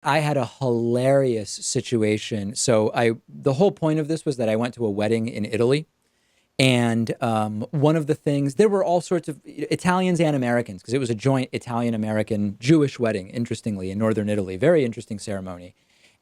I had a hilarious situation. So the whole point of this was that I went to a wedding in Italy. And one of the things, there were all sorts of Italians and Americans, because it was a joint Italian-American Jewish wedding, interestingly, in northern Italy. Very interesting ceremony.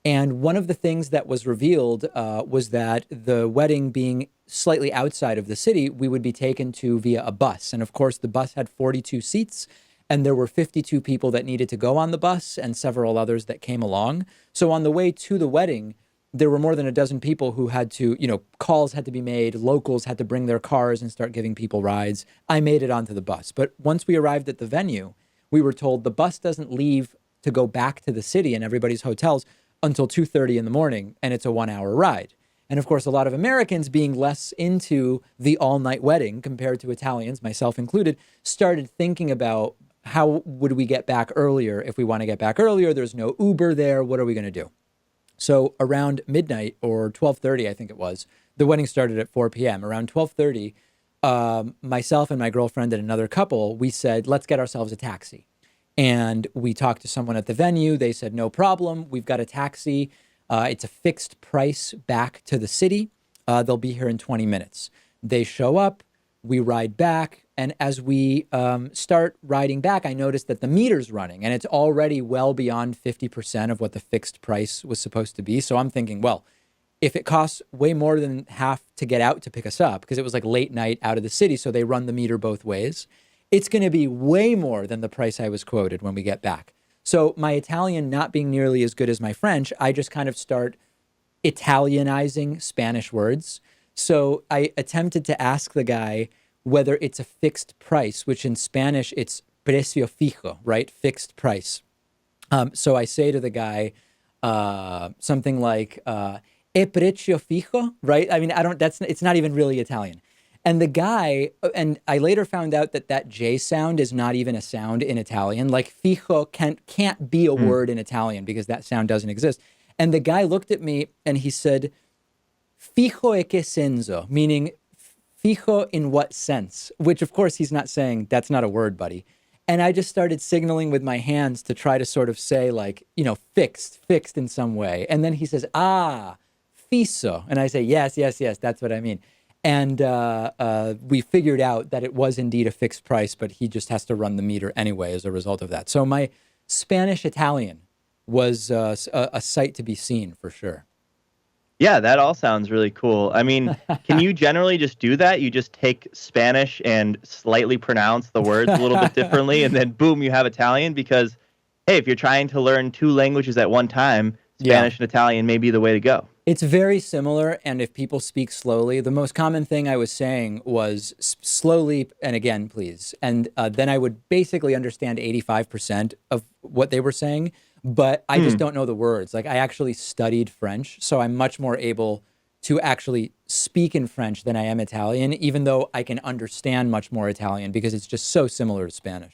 And one of the things that was revealed was that the wedding being slightly outside of the city, we would be taken to via a bus. And of course, the bus had 42 seats, and there were 52 people that needed to go on the bus and several others that came along. So on the way to the wedding, there were more than a dozen people who had to, calls had to be made. Locals had to bring their cars and start giving people rides. I made it onto the bus. But once we arrived at the venue, we were told the bus doesn't leave to go back to the city and everybody's hotels until 2:30 in the morning, and it's a 1 hour ride. And of course, a lot of Americans, being less into the all-night wedding compared to Italians, myself included, started thinking about how would we get back earlier if we want to get back earlier. There's no Uber there. What are we going to do? So around midnight, or 12:30, I think it was, the wedding started at 4 p.m. Around 12:30, myself and my girlfriend and another couple, we said, let's get ourselves a taxi. And we talked to someone at the venue. They said, no problem. We've got a taxi. It's a fixed price back to the city. They'll be here in 20 minutes. They show up. We ride back. And as we start riding back, I noticed that the meter's running, and it's already well beyond 50% of what the fixed price was supposed to be. So I'm thinking, well, if it costs way more than half to get out to pick us up, because it was like late night out of the city, so they run the meter both ways, it's going to be way more than the price I was quoted when we get back. So my Italian not being nearly as good as my French, I just kind of start Italianizing Spanish words. So I attempted to ask the guy whether it's a fixed price, which in Spanish, it's precio fijo, right? Fixed price. So I say to the guy something like, e precio fijo, right? I mean, it's not even really Italian. And the guy, and I later found out that that J sound is not even a sound in Italian. Like fijo can't be a word in Italian because that sound doesn't exist. And the guy looked at me and he said, fijo e que senso, meaning fijo in what sense? Which of course he's not saying, that's not a word, buddy. And I just started signaling with my hands to try to sort of say like, fixed in some way. And then he says, fiso. And I say, yes, that's what I mean. And we figured out that it was indeed a fixed price, but he just has to run the meter anyway as a result of that. So my Spanish Italian was a sight to be seen for sure. Yeah, that all sounds really cool. I mean, can you generally just do that? You just take Spanish and slightly pronounce the words a little bit differently, and then boom, you have Italian? Because, hey, if you're trying to learn two languages at one time, Spanish and Italian may be the way to go. It's very similar, and if people speak slowly, the most common thing I was saying was slowly and again, please. And then I would basically understand 85% of what they were saying, but I just don't know the words. Like, I actually studied French, so I'm much more able to actually speak in French than I am Italian, even though I can understand much more Italian because it's just so similar to Spanish.